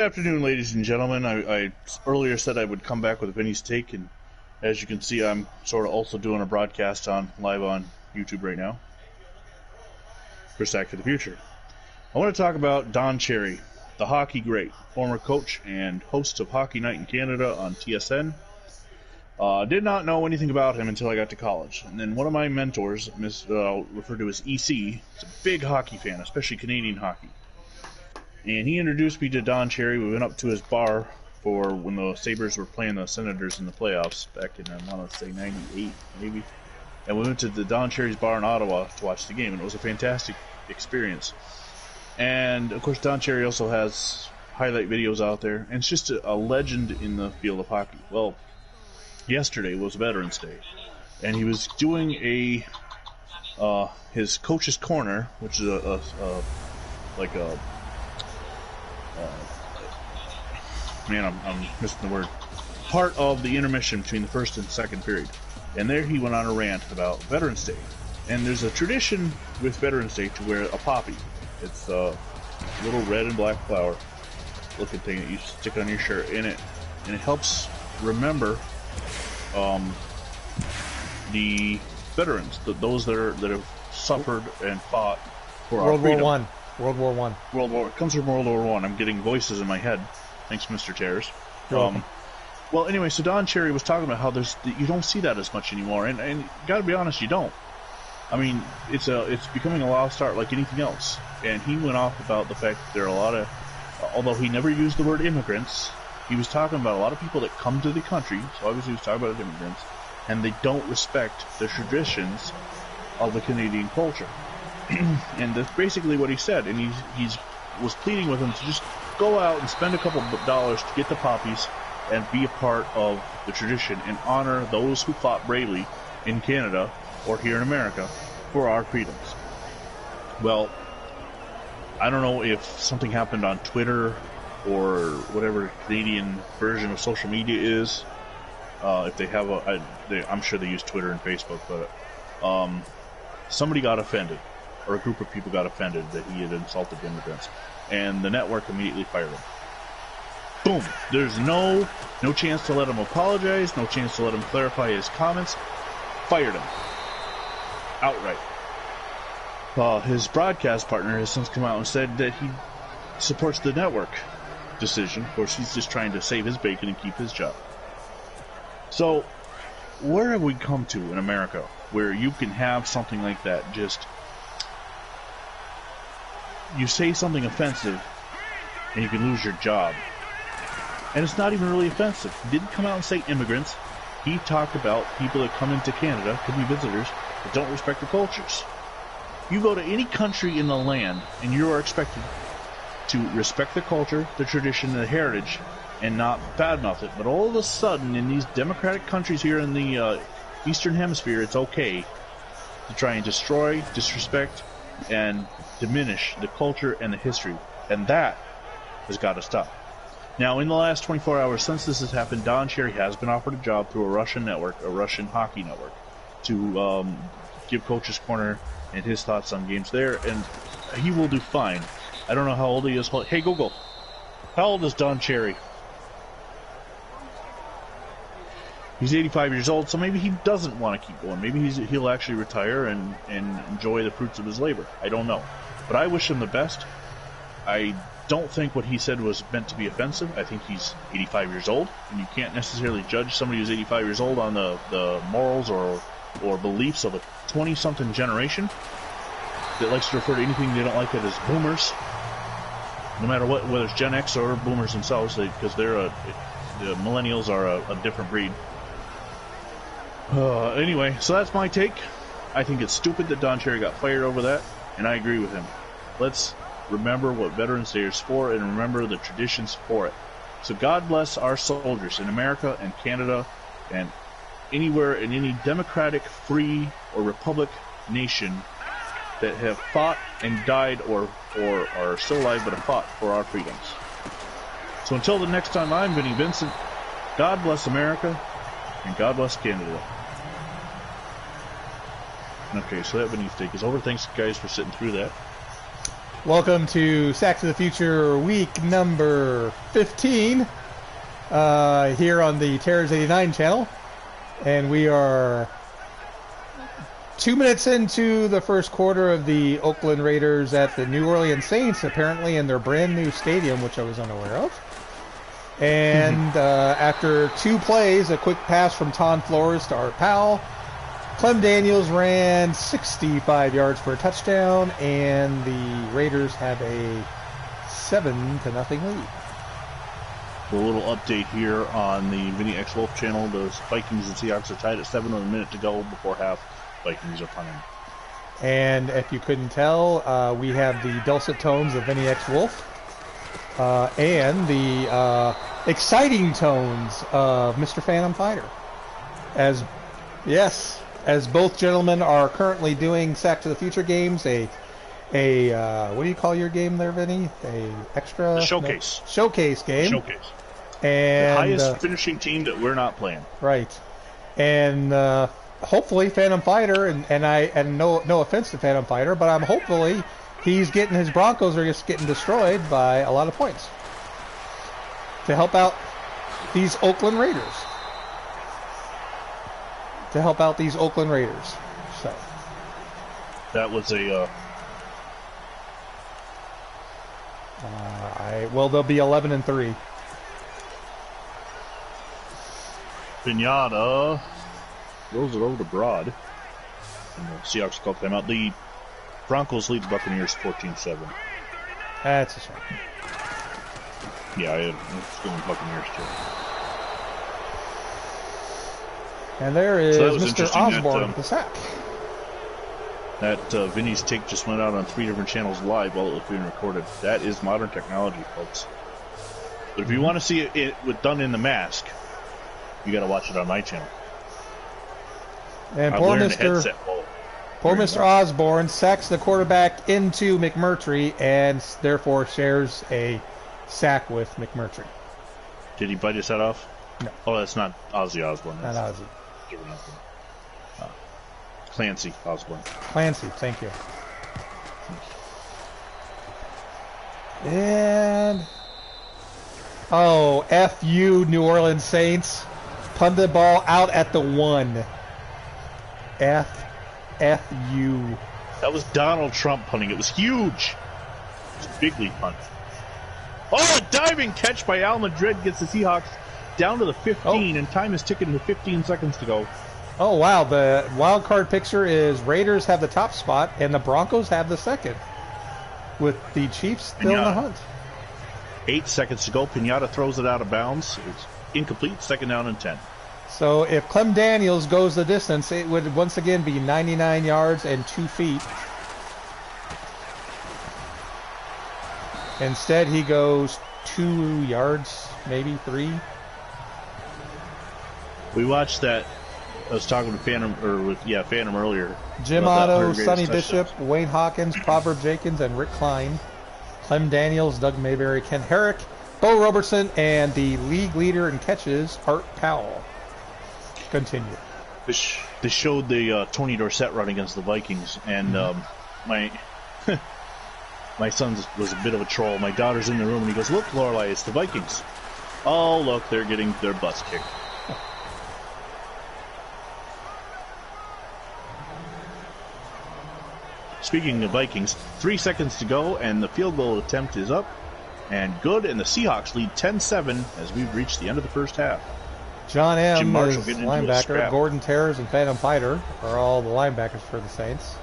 Good afternoon, ladies and gentlemen. I earlier said I would come back with Vinny's take, and as you can see, I'm sort of also doing a broadcast live on YouTube right now for Sack for the Future. I want to talk about Don Cherry, the hockey great, former coach and host of Hockey Night in Canada on TSN. Did not know anything about him until I got to college, and then one of my mentors, referred to as EC, is a big hockey fan, especially Canadian hockey. And he introduced me to Don Cherry. We went up to his bar for when the Sabres were playing the Senators in the playoffs back in, I want to say, 98, maybe. And we went to the Don Cherry's bar in Ottawa to watch the game, and it was a fantastic experience. And, of course, Don Cherry also has highlight videos out there, and it's just a legend in the field of hockey. Well, yesterday was Veterans Day, and he was doing his Coach's Corner, which is I'm missing the word. Part of the intermission between the first and second period. And there he went on a rant about Veterans Day. And there's a tradition with Veterans Day to wear a poppy. It's a little red and black flower looking thing that you stick on your shirt, and it helps remember the veterans, those that have suffered and fought for our freedom. World War One. It comes from World War One. I'm getting voices in my head. Thanks, Mr. Terrors. Well, anyway, so Don Cherry was talking about how you don't see that as much anymore, and gotta be honest, you don't. I mean, it's becoming a lost art like anything else. And he went off about the fact that there are a lot of, although he never used the word immigrants, he was talking about a lot of people that come to the country. So obviously he was talking about immigrants, and they don't respect the traditions of the Canadian culture. And that's basically what he said, and he was pleading with him to just go out and spend a couple of dollars to get the poppies and be a part of the tradition and honor those who fought bravely in Canada or here in America for our freedoms. Well, I don't know if something happened on Twitter or whatever Canadian version of social media is. If they have I'm sure they use Twitter and Facebook, but somebody got offended. Or a group of people got offended that he had insulted immigrants, and the network immediately fired him. Boom! There's no chance to let him apologize, no chance to let him clarify his comments. Fired him outright. His broadcast partner has since come out and said that he supports the network decision. Of course, he's just trying to save his bacon and keep his job. So, where have we come to in America where you can have something like that just... You say something offensive, and you can lose your job. And it's not even really offensive. He didn't come out and say immigrants. He talked about people that come into Canada, could be visitors, that don't respect the cultures. You go to any country in the land, and you are expected to respect the culture, the tradition, the heritage, and not badmouth it. But all of a sudden, in these democratic countries here in the Eastern Hemisphere, it's okay to try and destroy, disrespect, and diminish the culture and the history, and that has got to stop. Now, in the last 24 hours since this has happened, Don Cherry has been offered a job through a Russian network, a Russian hockey network, to give Coach's Corner and his thoughts on games there, and he will do fine. I don't know how old he is. Hey, Google, how old is Don Cherry? He's 85 years old, so maybe he doesn't want to keep going. Maybe he'll actually retire and enjoy the fruits of his labor. I don't know. But I wish him the best. I don't think what he said was meant to be offensive. I think he's 85 years old, and you can't necessarily judge somebody who's 85 years old on the morals or beliefs of a 20-something generation that likes to refer to anything they don't like it as boomers. No matter what, whether it's Gen X or boomers themselves, because the millennials are a different breed. Anyway, so that's my take. I think it's stupid that Don Cherry got fired over that, and I agree with him. Let's remember what Veterans Day is for and remember the traditions for it. So God bless our soldiers in America and Canada and anywhere in any democratic, free, or republic nation that have fought and died or are still alive but have fought for our freedoms. So until the next time, I'm Vinny Vincent. God bless America and God bless Canada. Okay, so that Vinny's take is over. Thanks, guys, for sitting through that. Welcome to Sacks of the Future week number 15 here on the Terrors 89 channel. And we are 2 minutes into the first quarter of the Oakland Raiders at the New Orleans Saints, apparently in their brand new stadium, which I was unaware of. And after 2 plays, a quick pass from Ton Flores to Art Powell, Clem Daniels ran 65 yards for a touchdown, and the Raiders have a 7-0 lead. A little update here on the Vinny X Wolf channel. The Vikings and Seahawks are tied at 7 with a minute to go before half. Vikings are punting. And if you couldn't tell, we have the dulcet tones of Vinny X Wolf and the exciting tones of Mr. Phantom Fighter. As both gentlemen are currently doing Sack to the Future games, what do you call your game there, Vinny? A showcase. Showcase game. Showcase. And the highest finishing team that we're not playing. Right. And hopefully Phantom Fighter, and no offense to Phantom Fighter, but hopefully his Broncos are just getting destroyed by a lot of points to help out these Oakland Raiders. So that was a they'll be 11-3. Pinata rolls it over to Broad, and the Seahawks call timeout. The Broncos lead the Buccaneers 14-7. That's a shame. Yeah, it's going to Buccaneers too. And there is Mr. Osborne with the sack. That Vinny's take just went out on 3 different channels live while it was being recorded. That is modern technology, folks. But if you want to see it done in the mask, you got to watch it on my channel. And poor Mr. Osborne sacks the quarterback into McMurtry and therefore shares a sack with McMurtry. Did he bite his head off? No. Oh, that's not Ozzy Osbourne. Not Ozzy. Clancy Osborne. Clancy, thank you. And F you, New Orleans Saints. Punt the ball out at the 1. F you. That was Donald Trump punting. It was huge. It was a big league punt. Oh, a diving catch by Al Madrid gets the Seahawks down to the 15, and time is ticking with 15 seconds to go. Oh, wow. The wild card picture is Raiders have the top spot, and the Broncos have the second, with the Chiefs still in the hunt. 8 seconds to go. Pinata throws it out of bounds. It's incomplete. Second down and 10. So if Clem Daniels goes the distance, it would once again be 99 yards and 2 feet. Instead, he goes 2 yards, maybe 3. We watched that. I was talking to Phantom earlier. Jim Otto, Sonny Bishop, Wayne Hawkins, Proverb Jenkins, and Rick Klein. Clem Daniels, Doug Mayberry, Ken Herrick, Bo Robertson, and the league leader in catches, Art Powell. Continue. They showed the Tony Dorsett run against the Vikings, and my son was a bit of a troll. My daughter's in the room, and he goes, "Look, Lorelai, it's the Vikings." Oh, look, they're getting their butts kicked. Speaking of Vikings, 3 seconds to go, and the field goal attempt is up and good, and the Seahawks lead 10-7 as we've reached the end of the first half. John M. is linebacker. Gordon Terrors and Phantom Fighter are all the linebackers for the Saints.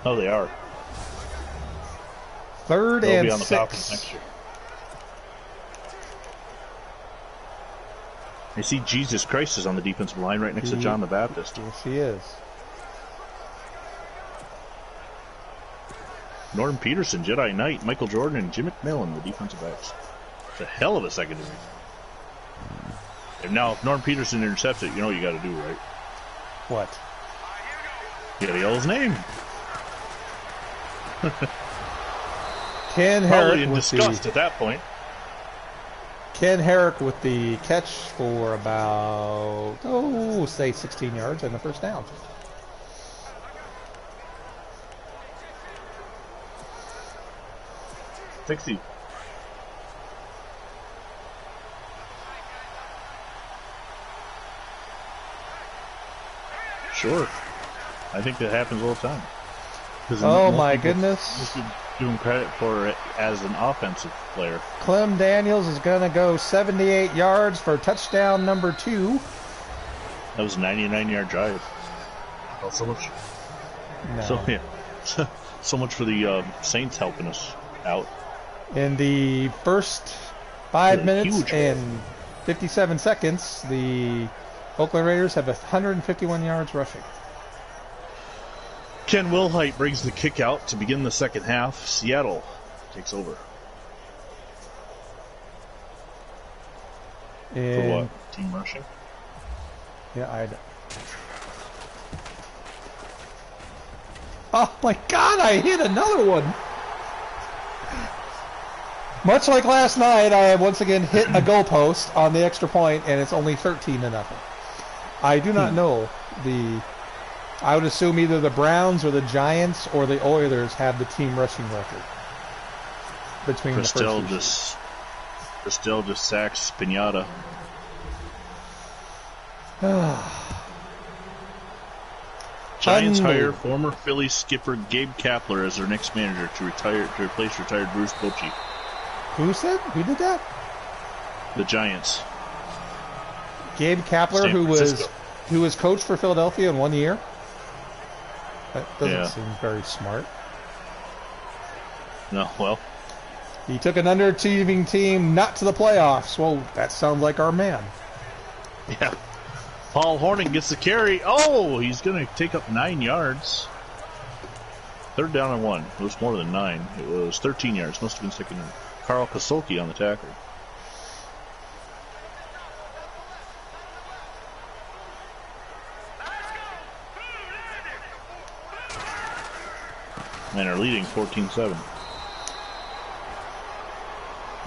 Oh, they are. They'll be on the Falcons next year. I see Jesus Christ is on the defensive line right next to John the Baptist. Yes, he is. Norton Peterson, Jedi Knight, Michael Jordan, and Jim McMillan, the defensive backs. It's a hell of a secondary. And now, if Norton Peterson intercepts it, you know what you got to do, right? What? You got to yell his name. Ken Herrick probably in disgust at that point. Ken Herrick with the catch for about, say 16 yards and the first down. 60. Sure. I think that happens all the time. Oh my goodness. Most people give him credit for it as an offensive player. Clem Daniels is going to go 78 yards for touchdown number 2. That was a 99-yard drive. Not so much. No. So, yeah. So much for the Saints helping us out. In the first 5 minutes and drive. 57 seconds, the Oakland Raiders have 151 yards rushing. Ken Wilhite brings the kick out to begin the second half. Seattle takes over. For what? Team rushing? Yeah, Oh my God, I hit another one! Much like last night, I have once again hit a goalpost on the extra point, and it's only 13-0. I do not know I would assume either the Browns or the Giants or the Oilers have the team rushing record between the first. Prestel just sacks Pinata. Giants hire former Phillies skipper Gabe Kapler as their next manager to replace retired Bruce Bochy. Who did that? The Giants. Gabe Kapler, who was coach for Philadelphia in 1 year. That doesn't seem very smart. No, well. He took an underachieving team not to the playoffs. Well, that sounds like our man. Yeah. Paul Hornung gets the carry. Oh, he's going to take up 9 yards. 3rd down and 1. It was more than 9. It was 13 yards. Must have been sticking in. Carl Kasolke on the tackle. And are leading 14-7.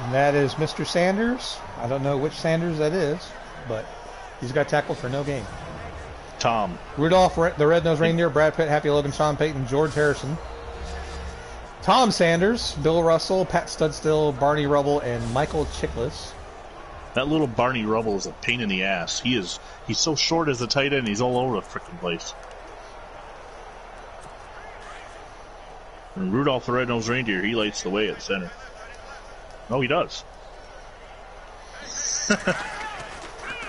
And that is Mr. Sanders. I don't know which Sanders that is, but he's got tackled for no gain. Tom. Rudolph the Red-Nosed Reindeer, Brad Pitt, Happy Logan, Sean Payton, George Harrison. Tom Sanders, Bill Russell, Pat Studstill, Barney Rubble, and Michael Chiklis. That little Barney Rubble is a pain in the ass. He's so short as a tight end, he's all over the frickin' place. And Rudolph the Red-Nosed Reindeer, he lights the way at center. Oh, he does.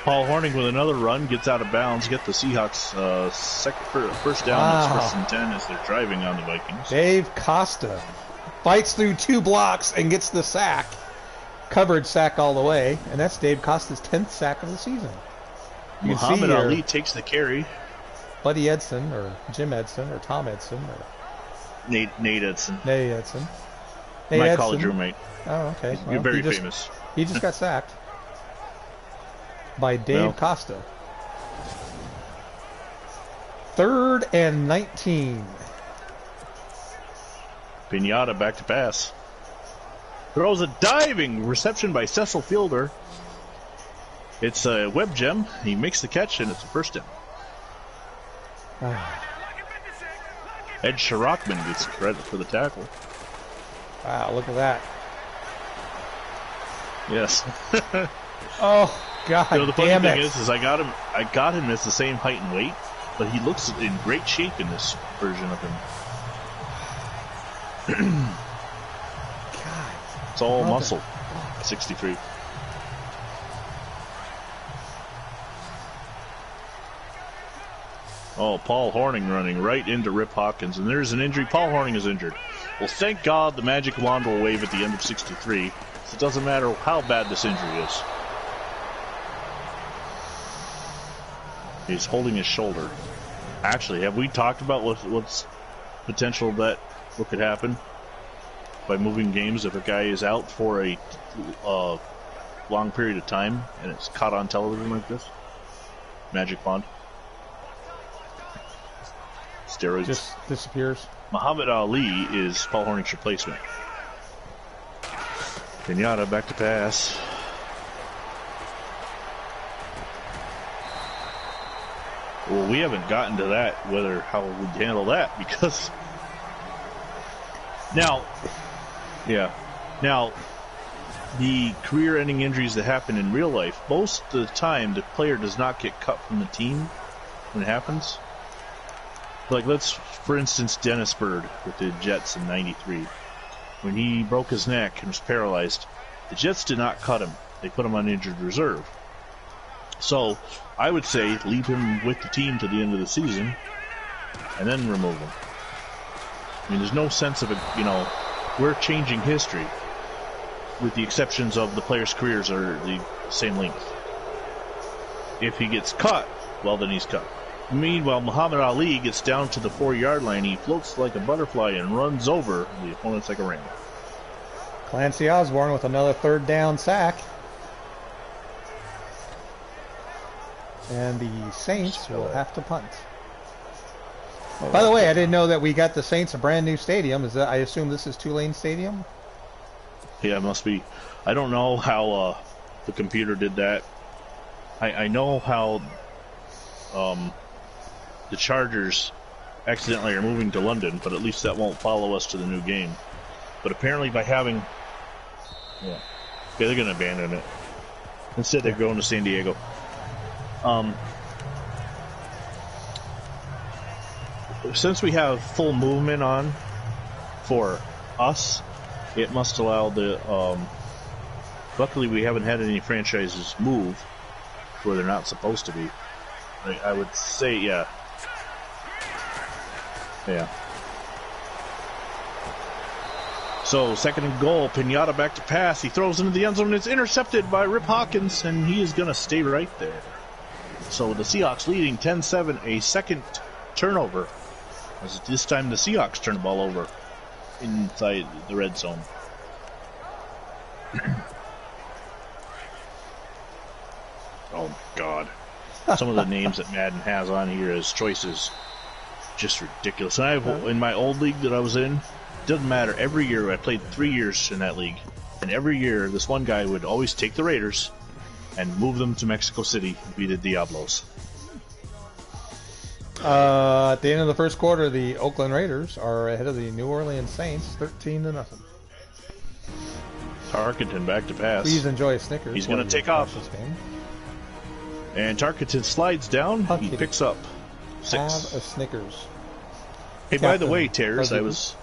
Paul Hornung with another run, gets out of bounds, get the Seahawks first down. Wow. It's 1st and 10 as they're driving on the Vikings. Dave Costa fights through 2 blocks and gets the sack. Covered sack all the way, and that's Dave Costa's 10th sack of the season. Muhammad Ali takes the carry. Buddy Edson, or Jim Edson, or Tom Edson, or Nate Edson. Nate Edson. My college roommate. Oh, okay. You're very famous. He just got sacked by Dave Costa. 3rd and 19. Pinata back to pass. Throws a diving reception by Cecil Fielder. It's a web gem. He makes the catch, and it's a 1st down. Ed Sharrockman gets credit for the tackle. Wow, look at that. Yes. Oh, God, the funny thing is I got him as the same height and weight, but he looks in great shape in this version of him. God. It's all muscle. 63. Oh, Paul Hornung running right into Rip Hawkins, and there's an injury. Paul Hornung is injured. Well, thank God the magic wand will wave at the end of 63. So it doesn't matter how bad this injury is. He's holding his shoulder. Actually, have we talked about what's potential that what could happen by moving games if a guy is out for a long period of time and it's caught on television like this? Magic wand. Steroids. Just disappears. Muhammad Ali is Paul Hornung's replacement. Pinata back to pass. Well, we haven't gotten to that, how we'd handle that, because now, yeah, Now, the career-ending injuries that happen in real life, most of the time the player does not get cut from the team when it happens. Like, let's, for instance, Dennis Bird with the Jets in '93. When he broke his neck and was paralyzed, the Jets did not cut him. They put him on injured reserve. So, I would say leave him with the team to the end of the season and then remove him. I mean, there's no sense of it, you know, we're changing history, with the exceptions of the players' careers are the same length. If he gets cut, well, then he's cut. Meanwhile, Muhammad Ali gets down to the 4-yard line. He floats like a butterfly and runs over the opponents like a rainbow. Clancy Osborne with another 3rd down sack. And the Saints will have to punt. By the way, I didn't know that we got the Saints a brand new stadium. Is that? I assume this is Tulane Stadium? Yeah, it must be. I don't know how the computer did that. I know how the Chargers accidentally are moving to London, but at least that won't follow us to the new game. But apparently by having... Yeah, they're going to abandon it. Instead, they're going to San Diego. Since we have full movement on for us, it must allow the... luckily, we haven't had any franchises move where they're not supposed to be. I would say, yeah. Yeah. So, 2nd and goal. Pinata back to pass. He throws into the end zone. It's intercepted by Rip Hawkins, and he is going to stay right there. So, the Seahawks leading 10-7. A second turnover. As this time, the Seahawks turn the ball over inside the red zone. Oh, God. Some of the names that Madden has on here as choices, just ridiculous. And in my old league that I was in, doesn't matter. Every year, I played 3 years in that league, and every year, this one guy would always take the Raiders and move them to Mexico City and be the Diablos. At the end of the first quarter, the Oakland Raiders are ahead of the New Orleans Saints, 13-0. Tarkenton back to pass. Please enjoy a Snickers. He's going to take off. This game. And Tarkenton slides down. He picks up 6. Have a Snickers. Hey, by the way, Tears, I was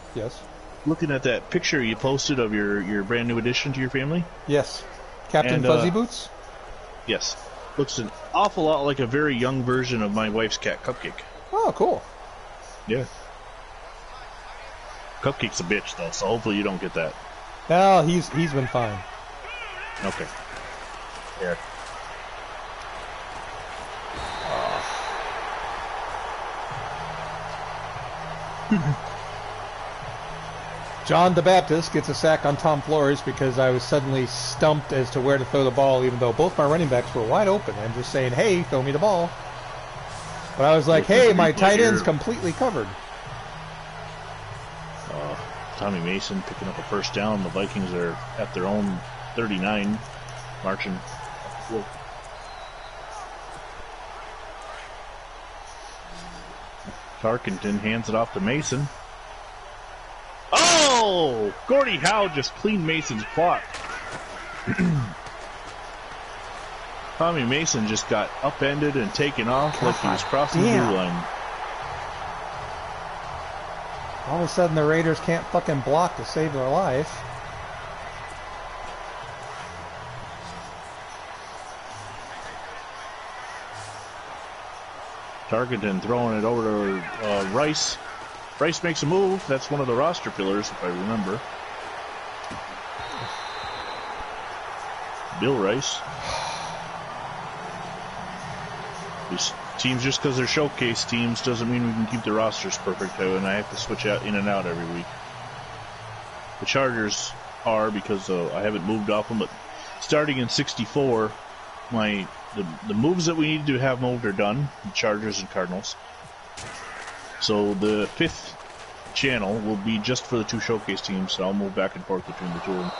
looking at that picture you posted of your brand new addition to your family. Yes. Captain Fuzzy Boots? Yes. Looks an awful lot like a very young version of my wife's cat, Cupcake. Oh, cool. Yeah. Cupcake's a bitch, though, so hopefully you don't get that. No, he's been fine. Okay. Here. John the Baptist gets a sack on Tom Flores because I was suddenly stumped as to where to throw the ball, even though both my running backs were wide open. I'm just saying, hey, throw me the ball. But I was like, hey, my tight end's completely covered. Tommy Mason picking up a first down. The Vikings are at their own 39, marching. Tarkenton hands it off to Mason. Oh! Gordie Howe just cleaned Mason's clock. Tommy Mason just got upended and taken off like he was crossing the blue line. All of a sudden the Raiders can't fucking block to save their life. Tarkenton throwing it over to Rice. Rice makes a move. That's one of the roster fillers, if I remember. Bill Rice. These teams, just because they're showcase teams, doesn't mean we can keep the rosters perfect, and I have to switch out in and out every week. The Chargers are, because I haven't moved off them, but starting in 64, the moves that we need to have moved are done, the Chargers and Cardinals. So the 5th channel will be just for the 2 showcase teams, so I'll move back and forth between the 2 of them.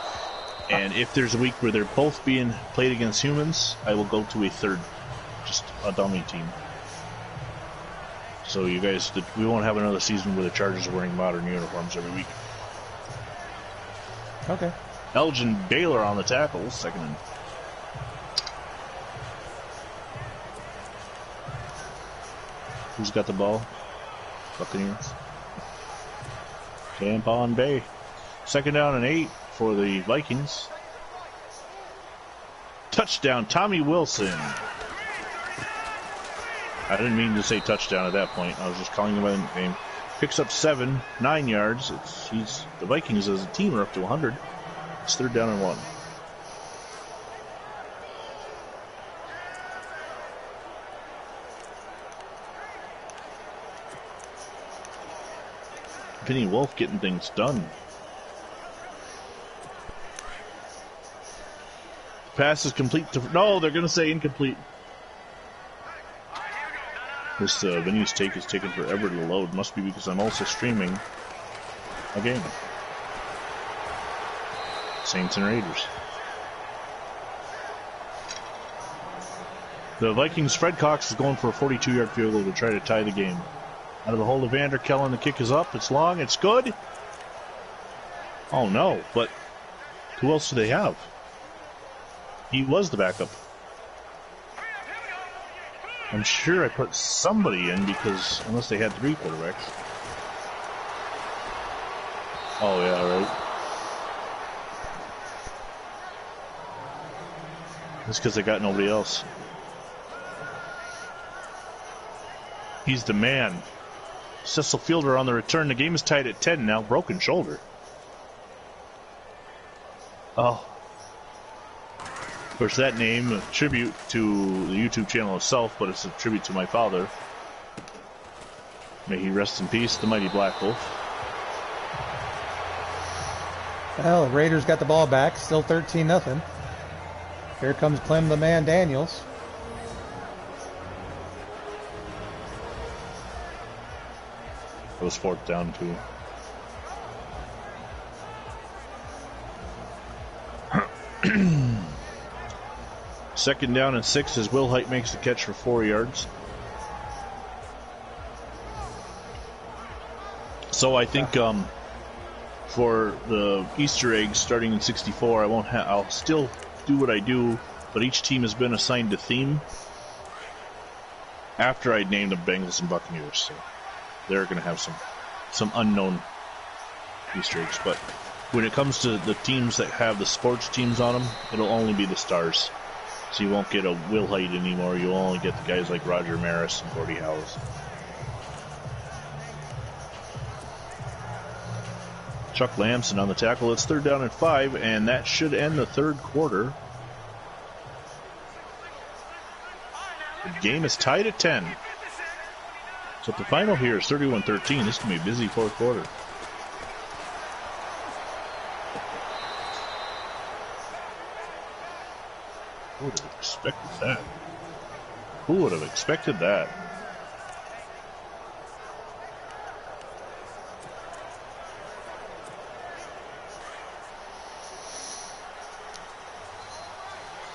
And if there's a week where they're both being played against humans, I will go to a 3rd, just a dummy team. So you guys, we won't have another season where the Chargers are wearing modern uniforms every week. Okay. Elgin Baylor on the tackle. Second and... Who's got the ball? Buccaneers. Tampa Bay. Second down and 8 for the Vikings. Touchdown, Tommy Wilson. I didn't mean to say touchdown at that point. I was just calling him by name. Picks up 9 yards. The Vikings as a team are up to 100. It's third down and 1. Vinny Wolf getting things done. Pass is complete to... No, they're going to say incomplete. This Vinny's take is taking forever to load. Must be because I'm also streaming a game. Saints and Raiders. The Vikings' Fred Cox is going for a 42-yard field goal to try to tie the game. Out of the hold of Vander Kellen, the kick is up. It's long. It's good. Oh, no. But who else do they have? He was the backup. I'm sure I put somebody in because unless they had 3 quarterbacks. Oh, yeah, right. That's because they got nobody else. He's the man. Cecil Fielder on the return. The game is tied at 10 now. Broken shoulder. Oh. Of course, that name, a tribute to the YouTube channel itself, but it's a tribute to my father. May he rest in peace, the mighty Black Wolf. Well, the Raiders got the ball back. Still 13-0. Here comes Clem the Man Daniels. It was 4th down, too. Second down and 6 as Will Height makes the catch for 4 yards. So I think for the Easter eggs starting in 64, I'll still do what I do, but each team has been assigned a theme after I'd named the Bengals and Buccaneers. So they're going to have some unknown Easter eggs. But when it comes to the teams that have the sports teams on them, it'll only be the stars. So you won't get a Will Height anymore. You'll only get the guys like Roger Maris and Gordie Howes. Chuck Lamson on the tackle. It's third down and 5, and that should end the third quarter. The game is tied at 10. So the final here is 31-13. This can be a busy fourth quarter. Who would have expected that? Who would have expected that?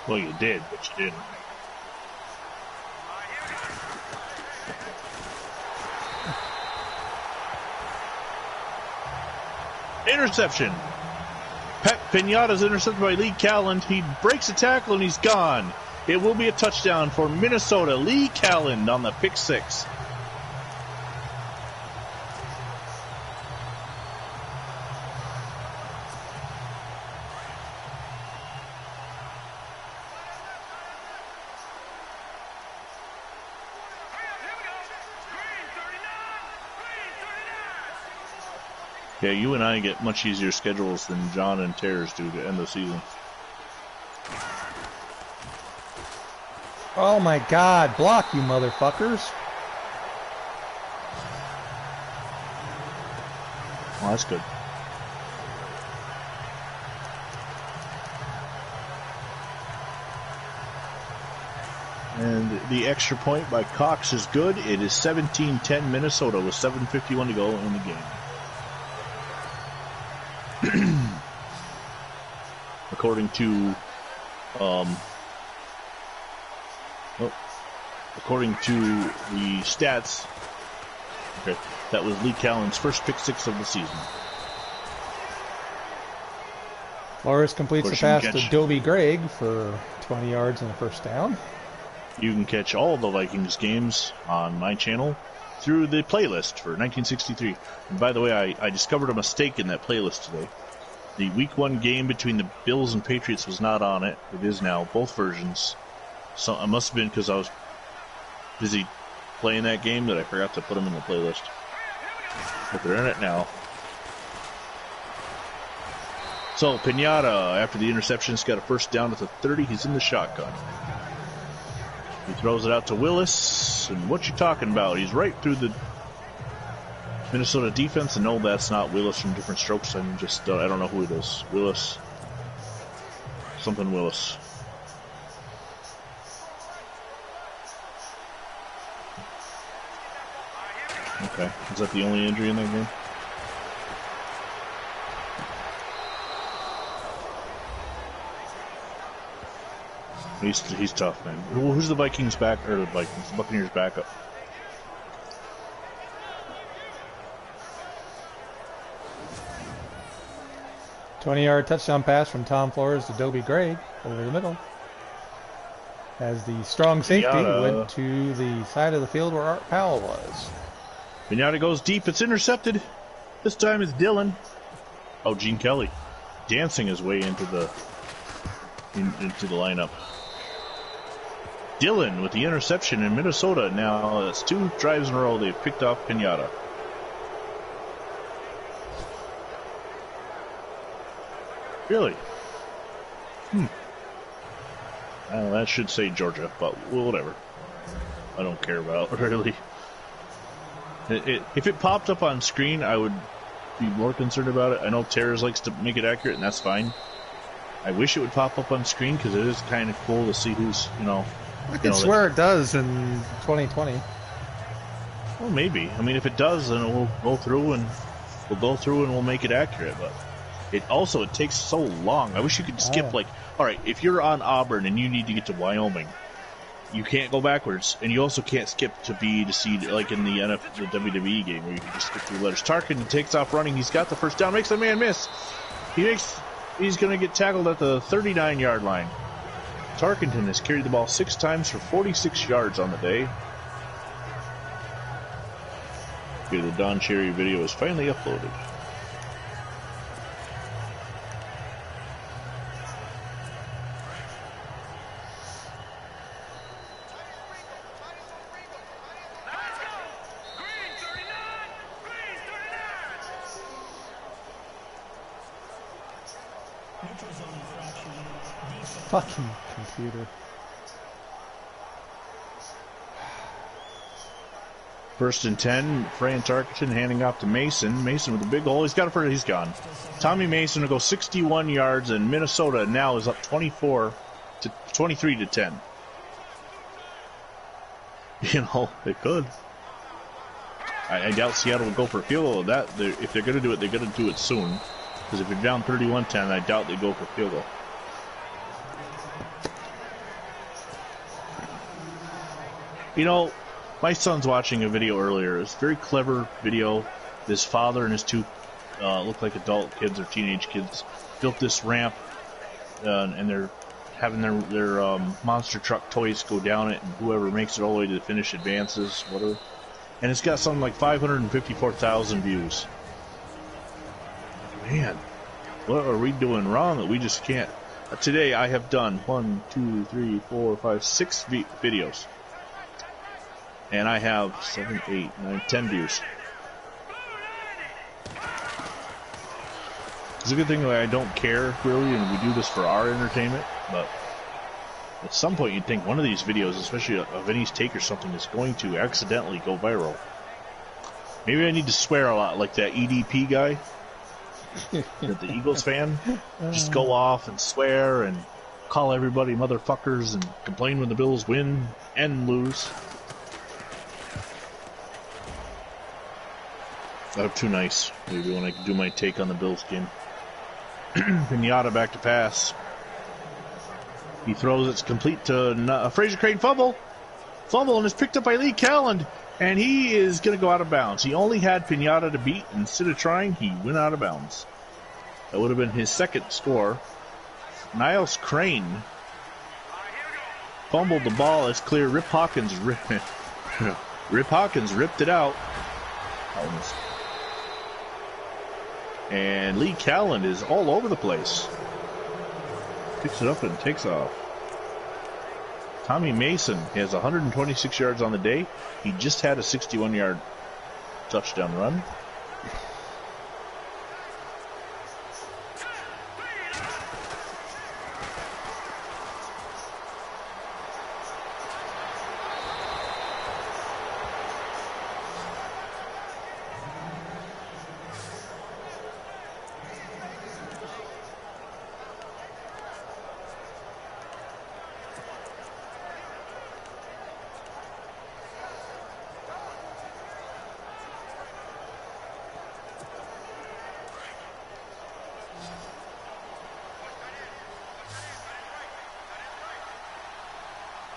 Well, you did, but you didn't. Interception. Pat Pinata's intercepted by Lee Calland. He breaks a tackle and he's gone. It will be a touchdown for Minnesota. Lee Calland on the pick 6. Yeah, you and I get much easier schedules than John and Terrors do to end the season. Oh my God, block you motherfuckers. Well, that's good. And the extra point by Cox is good. It is 17-10 Minnesota with 7:51 to go in the game. According to the stats, okay, that was Lee Calland's first pick 6 of the season. Flores completes the pass to Dobie Gregg for 20 yards and a first down. You can catch all the Vikings games on my channel through the playlist for 1963. And by the way, I discovered a mistake in that playlist today. The Week 1 game between the Bills and Patriots was not on it. It is now, both versions. So it must have been because I was busy playing that game that I forgot to put them in the playlist. But they're in it now. So Pinata, after the interception, has got a first down at the 30. He's in the shotgun. He throws it out to Willis. And what you talking about? He's right through the Minnesota defense. And no, that's not Willis from Different Strokes. I'm just, I don't know who it is. Willis. Something Willis. Okay. Is that the only injury in that game? He's tough, man. Who's the Vikings back, or the Vikings, Buccaneers backup? A 20-yard touchdown pass from Tom Flores to Dobie Gregg over the middle. As the strong safety went to the side of the field where Art Powell was. Pinata goes deep. It's intercepted. This time it's Dillon. Oh, Gene Kelly dancing his way into the lineup. Dillon with the interception in Minnesota. Now that's 2 drives in a row they've picked off Pinata. Really? Well, that should say Georgia, but whatever. I don't care about it, really. If it popped up on screen, I would be more concerned about it. I know Terrors likes to make it accurate, and that's fine. I wish it would pop up on screen because it is kind of cool to see who's, I can swear it does in 2020. Well, maybe. I mean, if it does, then we'll go through and we'll make it accurate. But it takes so long. I wish you could skip all right, if you're on Auburn and you need to get to Wyoming, you can't go backwards, and you also can't skip to B to C like in the WWE game where you can just skip through letters. Tarkin takes off running. He's got the first down. Makes the man miss. He's going to get tackled at the 39-yard line. Tarkenton has carried the ball 6 times for 46 yards on the day. Okay, the Don Cherry video is finally uploaded. Fucking computer. First and 10, Fran Tarkenton handing off to Mason. Mason with a big hole. He's got it for it. He's gone. Tommy Mason will go 61 yards, and Minnesota now is up 23 to 10. They could. I doubt Seattle will go for a field goal. If they're going to do it, they're going to do it soon. Because if you're down 31-10, I doubt they go for a field goal. My son's watching a video earlier. It's a very clever video. His father and his 2 look like adult kids or teenage kids built this ramp, and they're having their monster truck toys go down it, and whoever makes it all the way to the finish advances, whatever. And it's got something like 554,000 views. Man, what are we doing wrong that we just can't? Today I have done 6 videos. And I have 7, 8, 9, 10 views. It's a good thing that I don't care, really, and we do this for our entertainment, but at some point you'd think one of these videos, especially a Vinny's take or something, is going to accidentally go viral. Maybe I need to swear a lot like that EDP guy, the Eagles fan. Just go off and swear and call everybody motherfuckers and complain when the Bills win and lose. I'm too nice, maybe, when I do my take on the Bills game. Pinata back to pass. He throws it's complete to Fraser Crane. Fumble, and it's picked up by Lee Calland, and he is going to go out of bounds. He only had Pinata to beat, and instead of trying, he went out of bounds. That would have been his second score. Niles Crane fumbled the ball. It's clear. Rip Hawkins ripped it out. Almost. And Lee Callan is all over the place. Picks it up and takes off. Tommy Mason has 126 yards on the day. He just had a 61-yard touchdown run.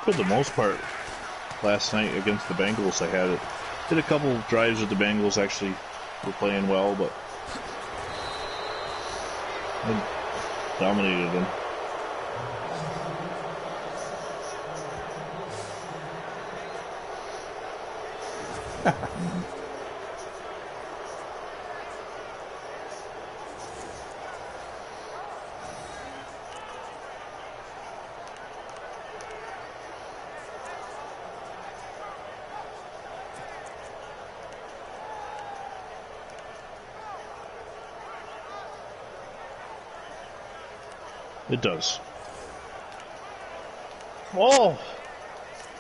For the most part, last night against the Bengals, I did a couple of drives with the Bengals. Actually, were playing well, but I dominated them. It does. Oh!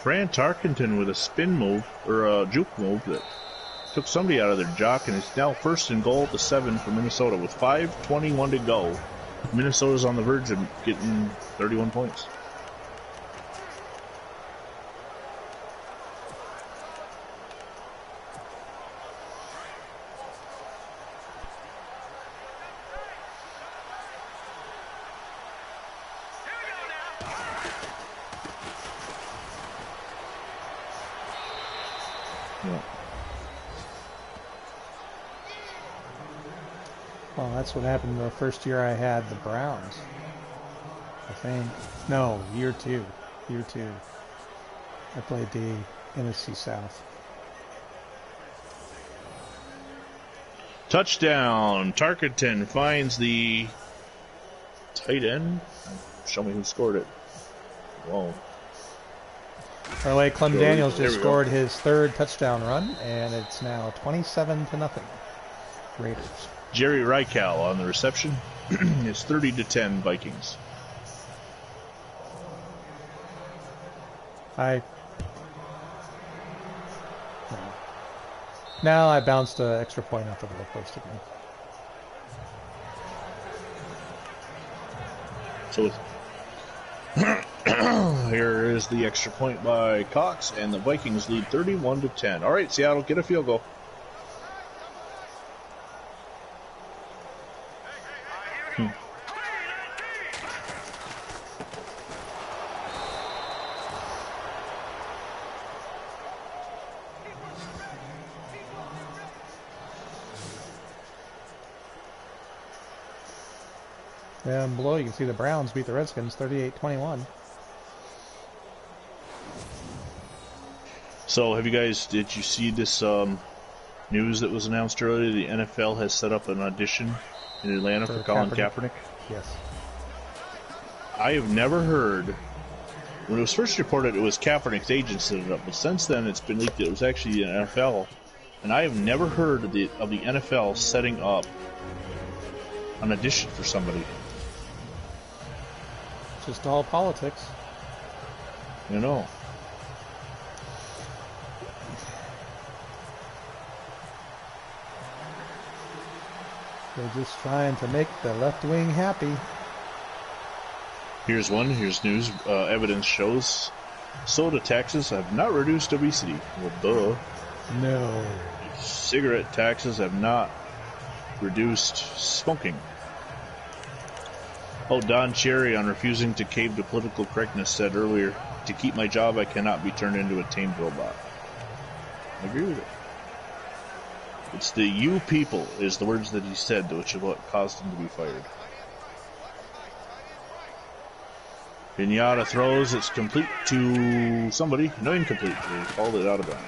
Fran Tarkenton with a spin move, or a juke move that took somebody out of their jock, and it's now first and goal at the 7 for Minnesota with 5:21 to go. Minnesota's on the verge of getting 31 points. Well, that's what happened the first year I had the Browns. I think. No, year two. Year two. I played the NFC South. Touchdown. Tarkenton finds the tight end. Show me who scored it. Whoa. By the way, Clem Daniels just scored his third touchdown run, and it's now 27-0. Raiders. Jerry Reichel on the reception. It's 30-10 Vikings. Now I bounced an extra point off the goalpost again. So here is the extra point by Cox, and the Vikings lead 31-10. All right, Seattle, get a field goal. And below you can see the Browns beat the Redskins 38-21. So did you see this news that was announced earlier? The NFL has set up an audition in Atlanta for Colin Kaepernick? Yes. I have never heard, when it was first reported, it was Kaepernick's agent set it up, but since then it's been leaked that it was actually the NFL, and I have never heard of the NFL setting up an audition for somebody. Just all politics. You know. They're just trying to make the left wing happy. Here's news. Evidence shows soda taxes have not reduced obesity. Well, duh. No. Cigarette taxes have not reduced smoking. Oh, Don Cherry, on refusing to cave to political correctness, said earlier, "To keep my job, I cannot be turned into a tamed robot." I agree with it. It's the "you people" is the words that he said, which is what caused him to be fired. Pinata throws. It's complete to somebody. No, incomplete. They called it out of bounds.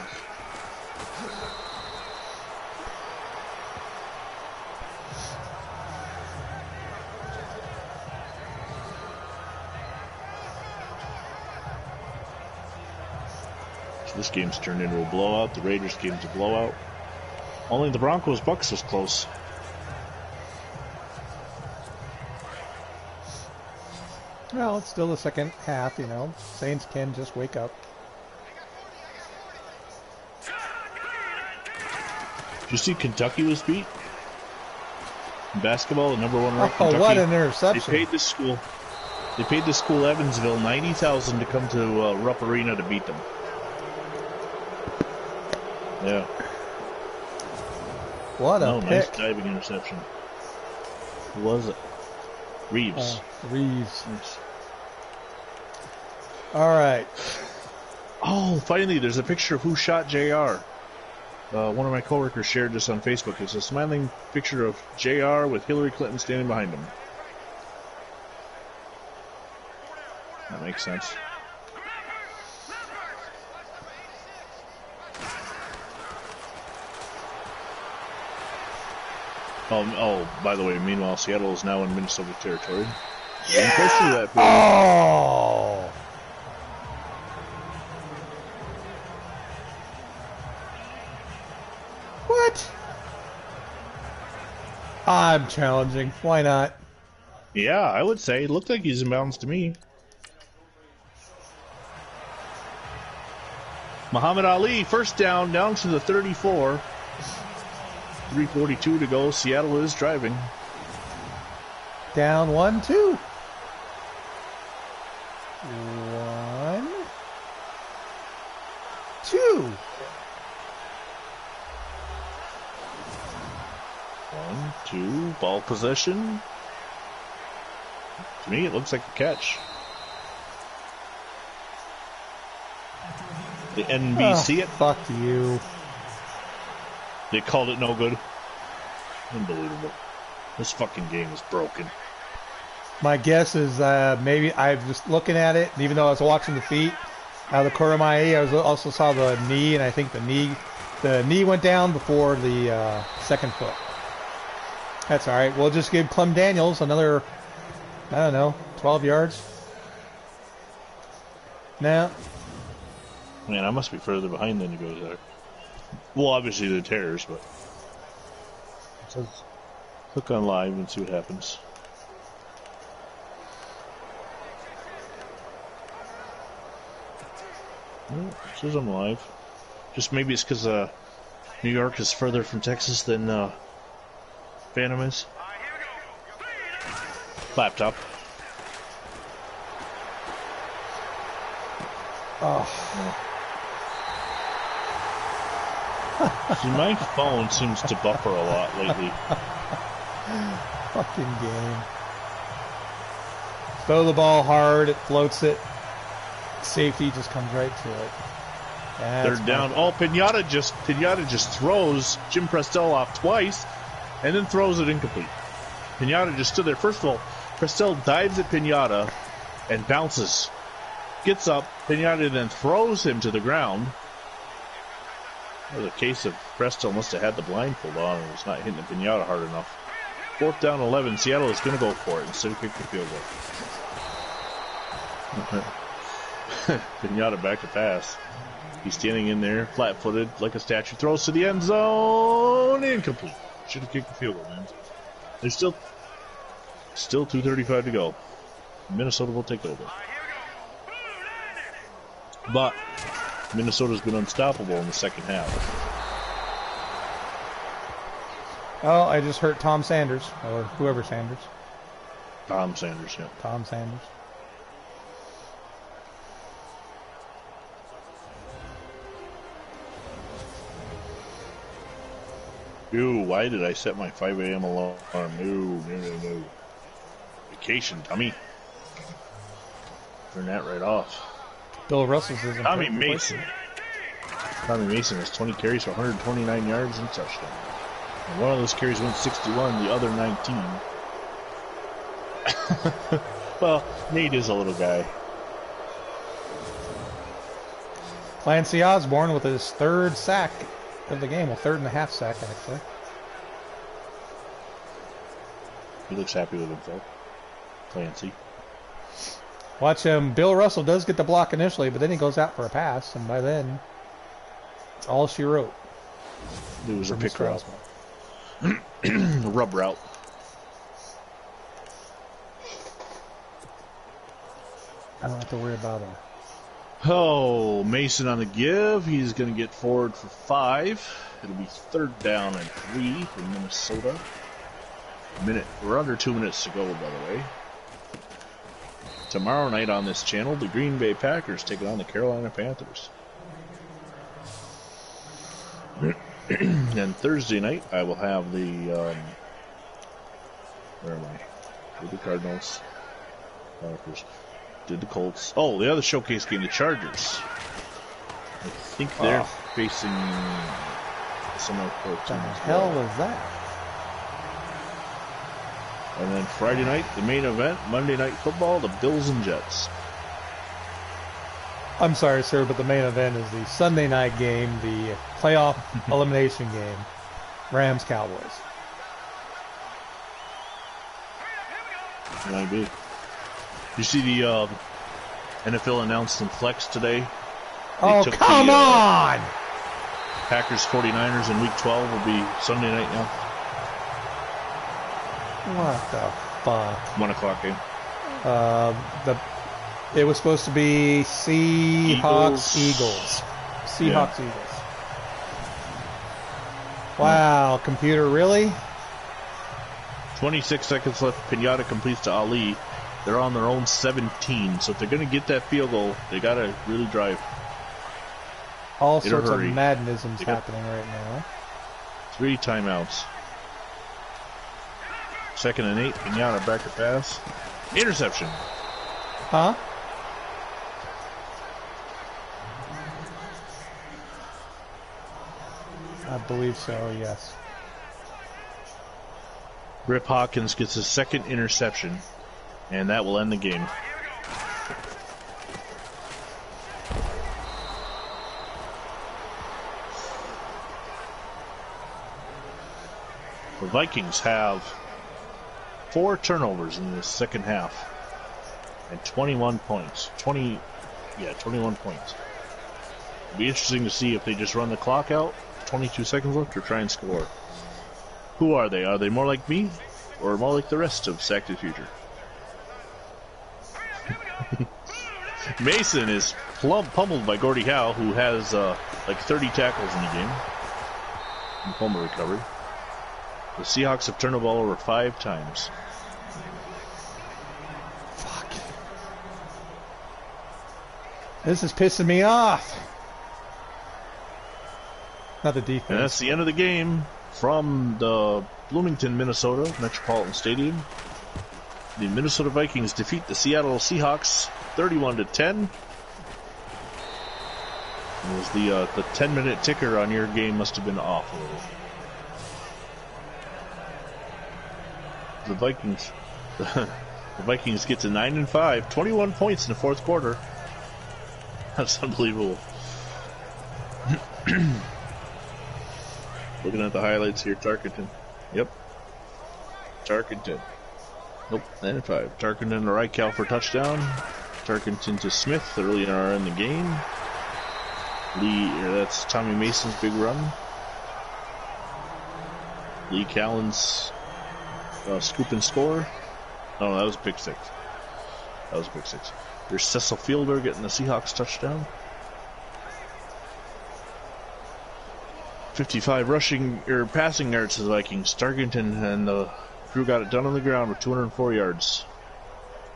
So this game's turned into a blowout. The Raiders game's a blowout. Only the Broncos-Bucks was close. Well, it's still the second half, you know. Saints can just wake up. Did you see Kentucky was beat? In basketball, the number one ranked Kentucky. Oh, what an interception. They paid the school Evansville $90,000 to come to Rupp Arena to beat them. Yeah. What a pick. Nice diving interception. Who was it? Reeves. Reeves. Nice. All right. Oh, finally, there's a picture of who shot JR. One of my coworkers shared this on Facebook. It's a smiling picture of JR with Hillary Clinton standing behind him. That makes sense. Oh, by the way, meanwhile, Seattle is now in Minnesota territory. Yeah! Oh! What? I'm challenging. Why not? Yeah, I would say. It looked like he's in bounds to me. Muhammad Ali, first down to the 34. 3:42 to go. Seattle is driving. Down 1-2. 1-2. 1-2. Ball possession. To me, it looks like a catch. The NBC it. Fuck you. They called it no good. Unbelievable. This fucking game is broken. My guess is maybe I was just looking at it, and even though I was watching the feet, out of the corner of my eye, I also saw the knee, and I think the knee went down before the second foot. That's all right. We'll just give Clem Daniels another, I don't know, 12 yards. No. Man, I must be further behind than he goes there. Well, obviously the tears, but let's click on live and see what happens. Oh, it says I'm live. Just maybe it's because New York is further from Texas than Phantom is. Laptop. Oh. See, my phone seems to buffer a lot lately. Fucking game. Throw the ball hard, it floats it. Safety just comes right to it. Third down. Oh, Pinata just throws Jim Prestel off twice, and then throws it incomplete. Pinata just stood there. First of all, Prestel dives at Pinata and bounces. Gets up. Pinata then throws him to the ground. Well, the case of Prestel must have had the blindfold on and was not hitting the Pinata hard enough. 4th down 11. Seattle is going to go for it instead of kick the field goal. Pinata back to pass. He's standing in there, flat-footed, like a statue. Throws to the end zone. Incomplete. Should have kicked the field goal, man. There's still 2:35 to go. Minnesota will take over. But Minnesota's been unstoppable in the second half. Oh, I just hurt Tom Sanders, or whoever Sanders. Tom Sanders, yeah. Tom Sanders. Ew, why did I set my 5 a.m. alarm? No. Vacation, dummy. Turn that right off. Bill Russell's isn't. Tommy Mason. Tommy Mason has 20 carries for 129 yards and a touchdown. And one of those carries went 61, the other 19. Well, Nate is a little guy. Clancy Osborne with his third sack of the game, a third and a half sack, actually. He looks happy with himself. Clancy. Watch him. Bill Russell does get the block initially, but then he goes out for a pass, and by then, it's all she wrote. It was a pick route. A rub route. I don't have to worry about him. Oh, Mason on the give. He's going to get forward for 5. It'll be 3rd down and 3 for Minnesota. We're under 2 minutes to go, by the way. Tomorrow night on this channel, the Green Bay Packers taking on the Carolina Panthers. And Thursday night, I will have the, where am I? Did the Cardinals. Packers. Did the Colts. Oh, the other showcase game, the Chargers. I think they're facing some other team. What the hell was that? And then Friday night, the main event, Monday Night Football, the Bills and Jets. I'm sorry, sir, but the main event is the Sunday night game, the playoff elimination game, Rams-Cowboys. Might be. You see the NFL announced in Flex today? Oh, come on! Packers 49ers in Week 12 will be Sunday night now. What the fuck? 1 o'clock game. It was supposed to be Seahawks Eagles. Seahawks Eagles. Wow, computer, really? 26 seconds left. Pinata completes to Ali. They're on their own 17, so if they're going to get that field goal, they got to really drive. All sorts of madnisms happening right now. 3 timeouts. 2nd and 8. Pinata back to pass. Interception. Huh? I believe so, yes. Rip Hawkins gets his 2nd interception, and that will end the game. The Vikings have 4 turnovers in the second half and 21 points. 21 points. It'll be interesting to see if they just run the clock out, 22 seconds left, or try and score. Who are they? Are they more like me, or more like the rest of Sack to the Future? Mason is pummeled by Gordie Howe, who has like 30 tackles in the game. And fumble recovery. The Seahawks have turned the ball over 5 times. Fuck. This is pissing me off. Not the defense. And that's the end of the game from the Bloomington, Minnesota Metropolitan Stadium. The Minnesota Vikings defeat the Seattle Seahawks 31-10. It was the 10-minute ticker on your game must have been off a little. The Vikings get to 9-5, 21 points in the 4th quarter. That's unbelievable. Looking at the highlights here, Tarkenton. Yep. Tarkenton. Nope, 9-5. Tarkenton to Reichel for touchdown. Tarkenton to Smith early in the game. That's Tommy Mason's big run. Lee Callen's scoop and score. Oh, that was a pick 6. There's Cecil Fielder getting the Seahawks touchdown. 55 passing yards to the Vikings. Tarkenton and the crew got it done on the ground with 204 yards.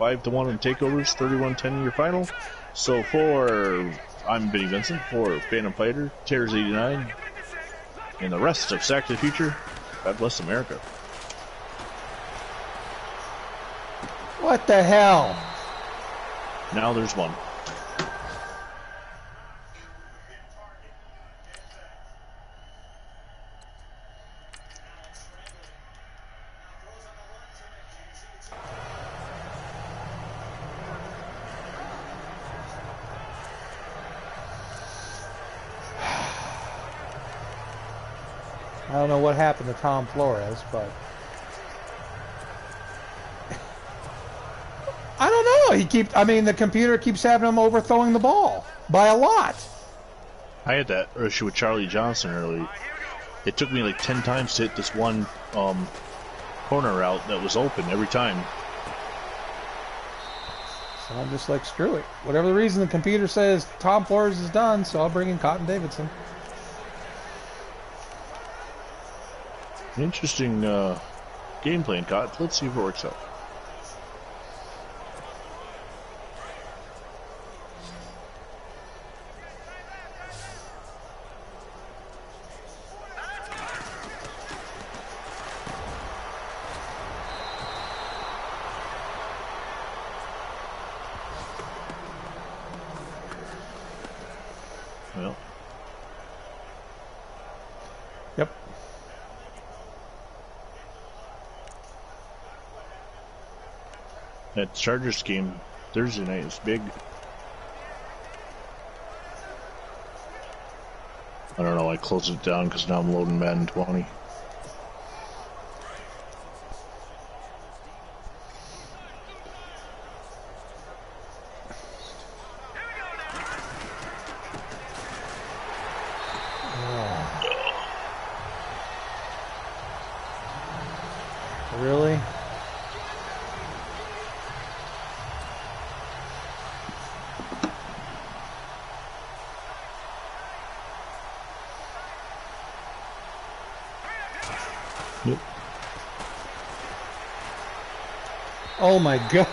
5-1 in takeovers, 31-10 in your final. So I'm Vinny Vincent for Phantom Fighter, Terrors 89, and the rest of Sack to the Future. God bless America. What the hell? Now there's one. I don't know what happened to Tom Flores, but I don't know. I mean, the computer keeps having him overthrowing the ball by a lot. I had that issue with Charlie Johnson early. It took me like 10 times to hit this one corner route that was open every time. So I'm just like, screw it. Whatever the reason, the computer says Tom Flores is done, so I'll bring in Cotton Davidson. Interesting game plan, Cotton. Let's see if it works out. Well. Yep. That Chargers game Thursday night is big. I don't know, I closed it down because now I'm loading Madden 20. Really? Yep. Oh my god.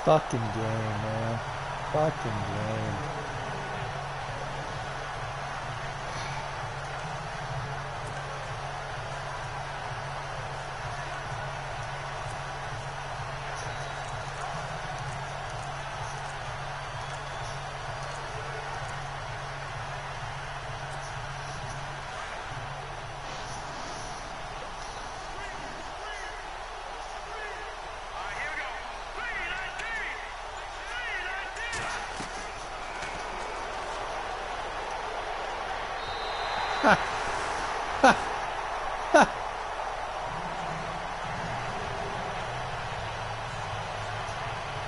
Fucking game, man. Fucking game.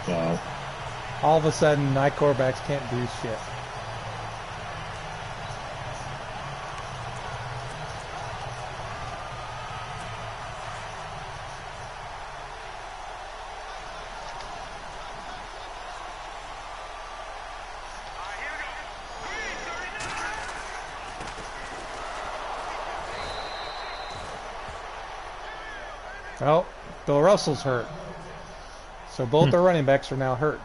Wow. All of a sudden, my quarterbacks can't do shit. Oh, Bill Russell's hurt. So both the running backs are now hurt.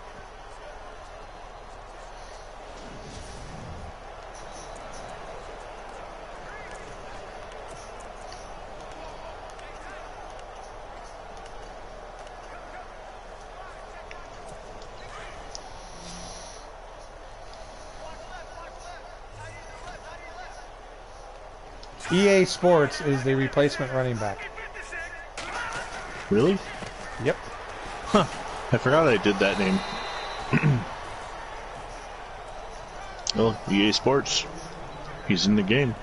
EA Sports is the replacement running back. Really? Yep. Huh. I forgot I did that name. Well, EA Sports. He's in the game.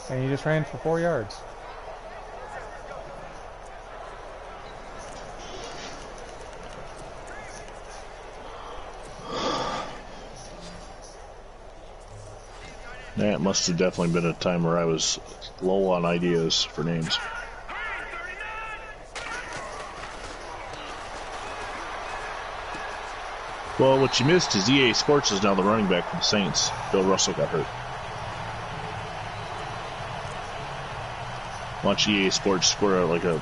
And he just ran for 4 yards. That must have definitely been a time where I was low on ideas for names. Well, what you missed is EA Sports is now the running back for the Saints. Bill Russell got hurt. Watch EA Sports score like a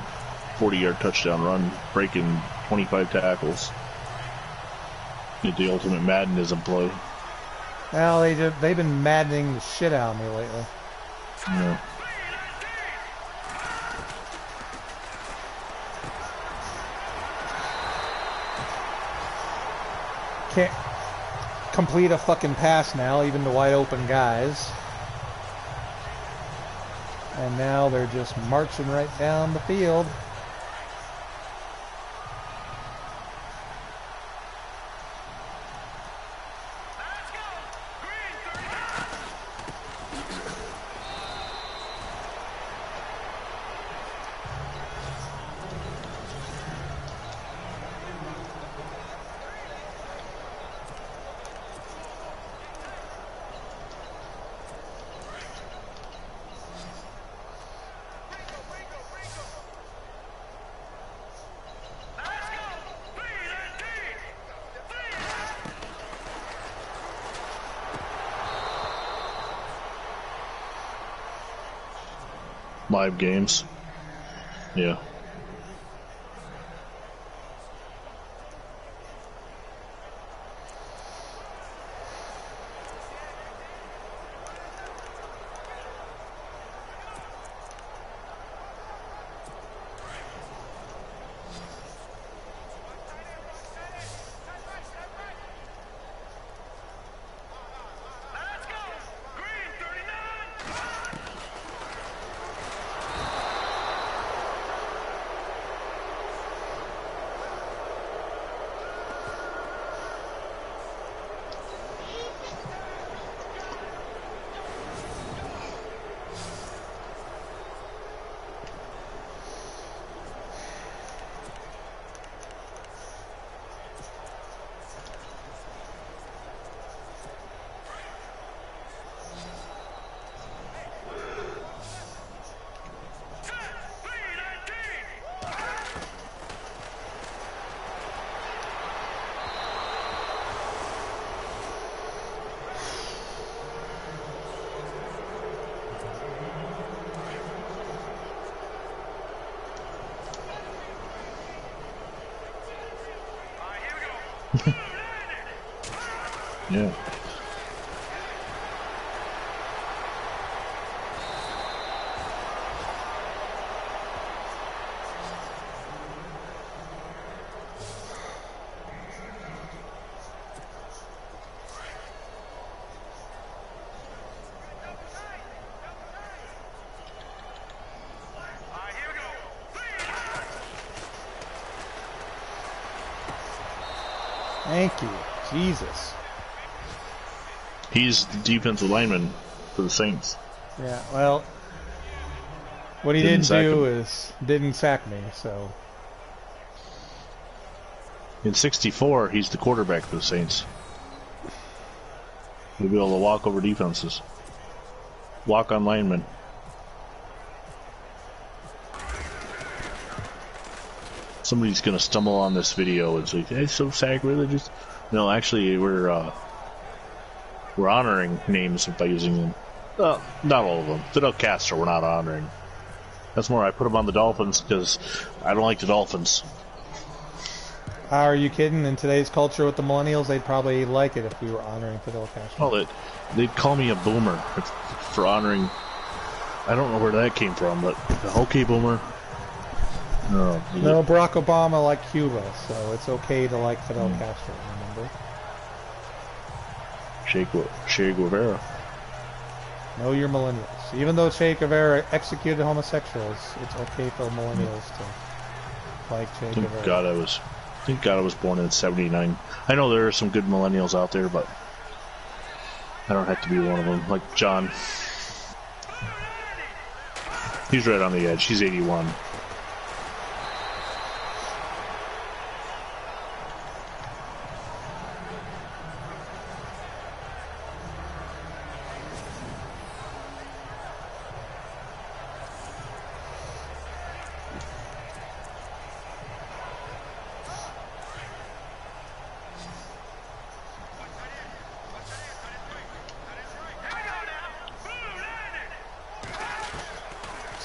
40-yard touchdown run, breaking 25 tackles. Get the ultimate Maddenism play. Well, they've been maddening the shit out of me lately. Yeah. Can't complete a fucking pass now, even to wide open guys. And now they're just marching right down the field. Live games. Yeah. Yeah. Thank you. Jesus. He's the defensive lineman for the Saints. Yeah, well, what he didn't do is didn't sack me, so. In 64, he's the quarterback for the Saints. He'll be able to walk over defenses. Walk on linemen. Somebody's going to stumble on this video and say, "It's so sacrilegious." No, actually, we're honoring names by using them. Not all of them. Fidel Castro, we're not honoring. That's more, I put him on the Dolphins because I don't like the Dolphins. Are you kidding? In today's culture with the millennials, they'd probably like it if we were honoring Fidel Castro. Well, they'd call me a boomer for honoring. I don't know where that came from, but okay, boomer. No, Barack Obama liked Cuba, so it's okay to like Fidel Castro, remember? Che Guevara. Know your millennials. Even though Che Guevara executed homosexuals, it's okay for millennials to like Che Guevara. Thank God I was born in '79. I know there are some good millennials out there, but I don't have to be one of them. Like John. He's right on the edge. He's 81.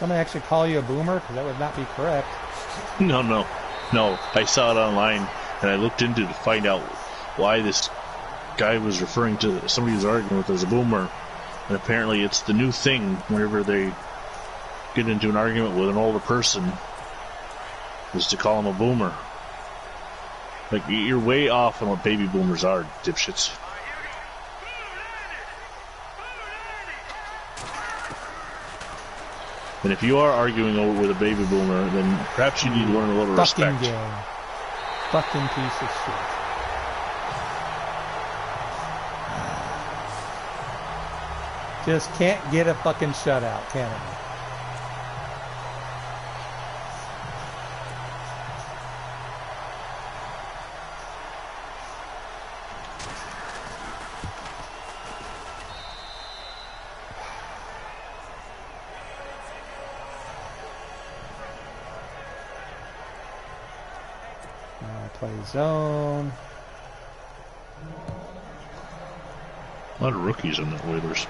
Somebody actually call you a boomer? Because that would not be correct. No. I saw it online, and I looked into to find out why this guy was referring to somebody who's arguing with as a boomer. And apparently it's the new thing whenever they get into an argument with an older person is to call him a boomer. Like, you're way off on what baby boomers are, dipshits. And if you are arguing with a baby boomer, then perhaps you need to learn a little respect. Game. Fucking piece of shit. Just can't get a fucking shutout, can it? Play zone. A lot of rookies on the Oilers.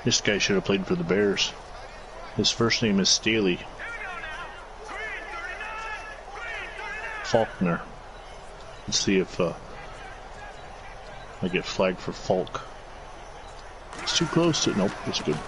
This guy should have played for the Bears. His first name is Staley. Faulkner. Let's see if I get flagged for Falk. It's too close to... Nope, it's good.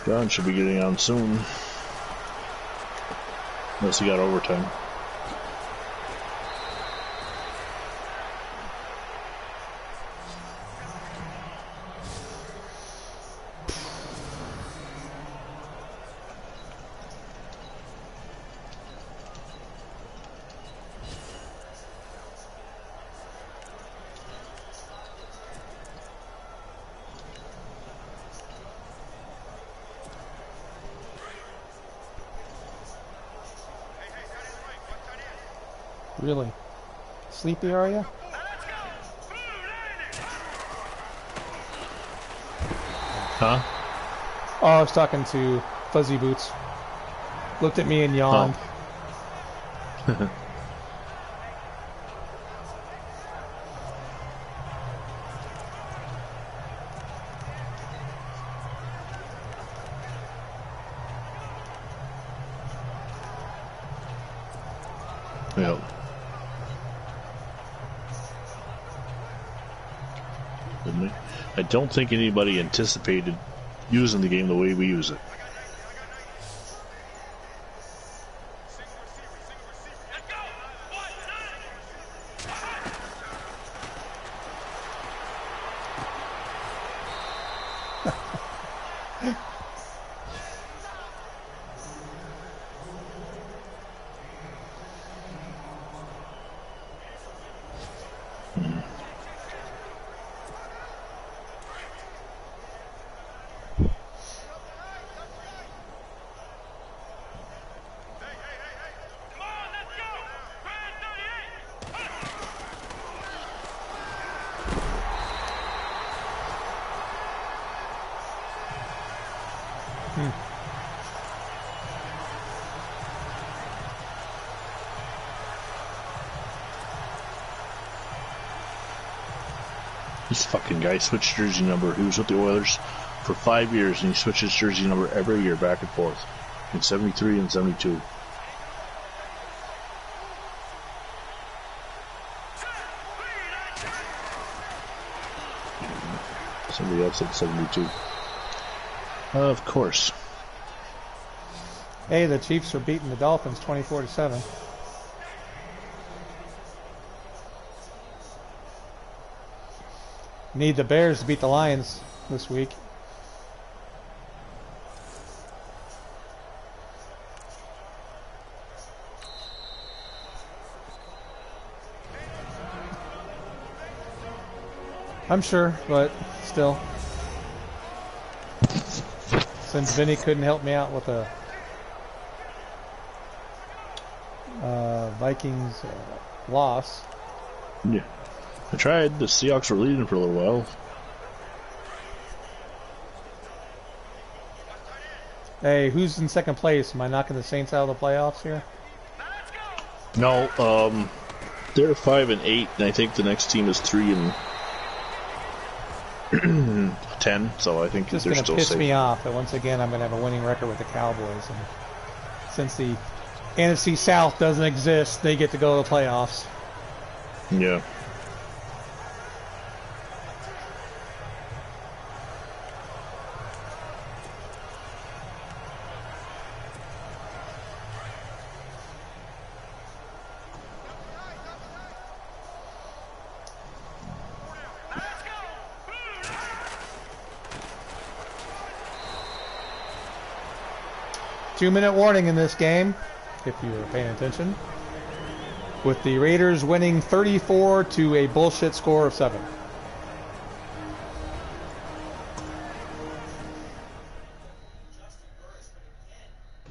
John should be getting on soon. Unless he got overtime. Really? Sleepy, are you? Huh? Oh, I was talking to Fuzzy Boots. Looked at me and yawned. Oh. Yep. I don't think anybody anticipated using the game the way we use it. This fucking guy switched jersey number. He was with the Oilers for 5 years, and he switches jersey number every year, back and forth, in 73 and 72. Somebody else said 72. Of course. Hey, the Chiefs are beating the Dolphins 24-7. Need the Bears to beat the Lions this week. I'm sure, but still. Since Vinny couldn't help me out with a Vikings loss. Yeah. I tried. The Seahawks were leading for a little while. Hey, who's in second place? Am I knocking the Saints out of the playoffs here? No, they're 5-8, and I think the next team is 3-10. So I think just they're gonna still piss safe. me off that once again I'm gonna have a winning record with the Cowboys, and since the NFC South doesn't exist, they get to go to the playoffs. Yeah. Two-minute warning in this game, if you were paying attention, with the Raiders winning 34 to a bullshit score of 7.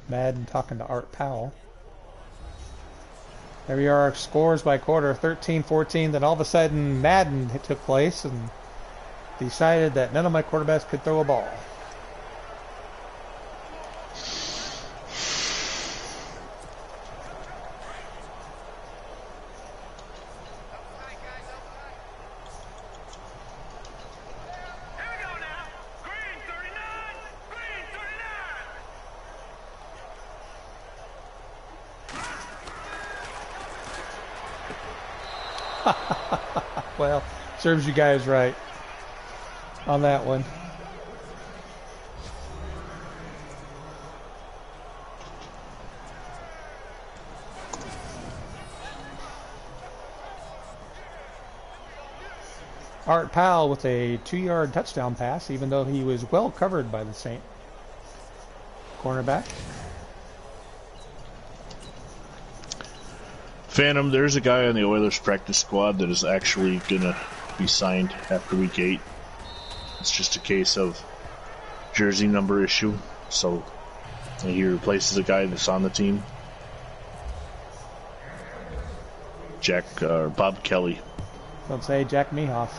Madden talking to Art Powell. There we are, scores by quarter, 13-14. Then all of a sudden, Madden took place and decided that none of my quarterbacks could throw a ball. Well, serves you guys right on that one. Art Powell with a 2-yard touchdown pass, even though he was well covered by the Saint cornerback. Phantom, there's a guy on the Oilers practice squad that is actually going to be signed after week 8. It's just a case of jersey number issue. So he replaces a guy that's on the team. Bob Kelly. Don't say Jack Mehoff.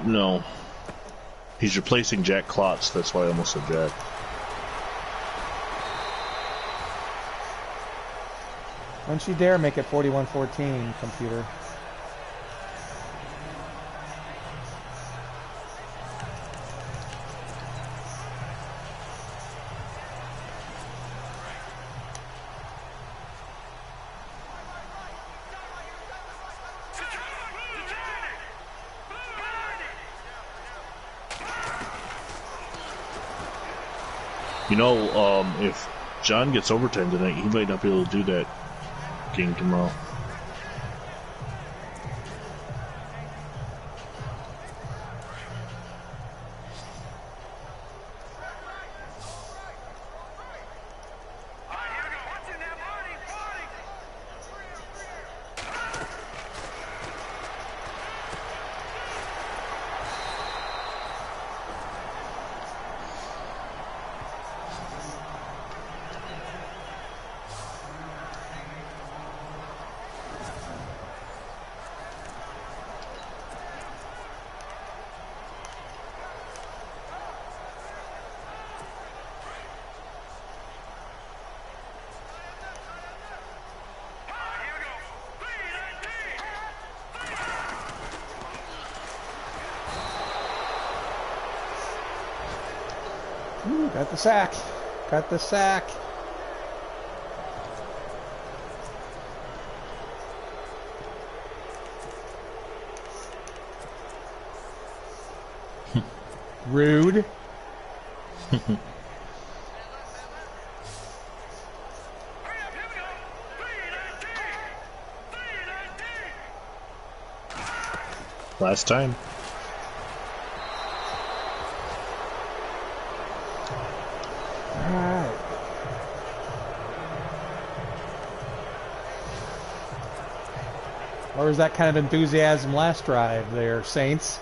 No. He's replacing Jack Klotz. That's why I almost said Jack. Don't you dare make it 41-14, computer. You know, if John gets overtime tonight, he might not be able to do that game tomorrow. Ooh, got the sack. Got the sack. Rude. Last time. Alright. Or was that kind of enthusiasm last drive there, Saints?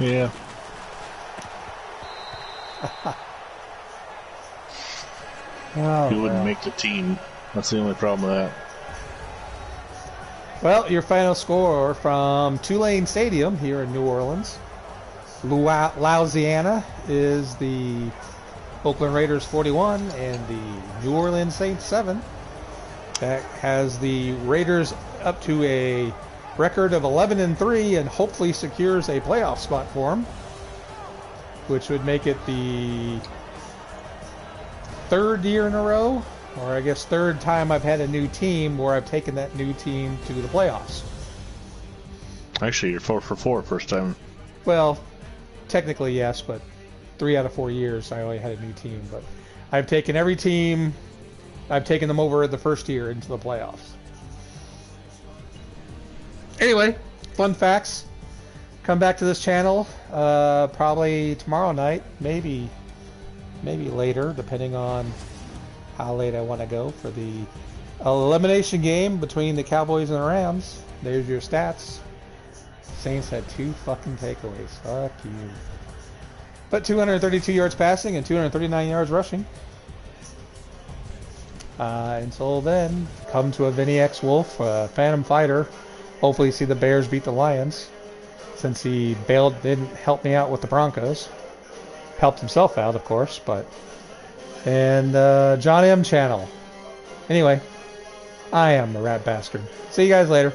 Yeah. Oh, He wouldn't well. make the team. That's the only problem with that. Well, your final score from Tulane Stadium here in New Orleans. Louisiana is the Oakland Raiders 41 and the New Orleans Saints 7. That has the Raiders up to a record of 11-3 and hopefully secures a playoff spot for them, which would make it the third year in a row, or I guess third time I've had a new team where I've taken that new team to the playoffs. Actually, you're 4 for 4 first time. Well, technically yes, but 3 out of 4 years I only had a new team. But I've taken every team, I've taken them over the first year into the playoffs. Anyway, fun facts. Come back to this channel probably tomorrow night, maybe later, depending on how late I want to go for the elimination game between the Cowboys and the Rams. There's your stats. Saints had 2 fucking takeaways. Fuck you. But 232 yards passing and 239 yards rushing. Until then, come to a Vinny X Wolf, Phantom Fighter. Hopefully see the Bears beat the Lions, since he didn't help me out with the Broncos. Helped himself out, of course, but... And John M. channel. Anyway, I am the Rat Bastard. See you guys later.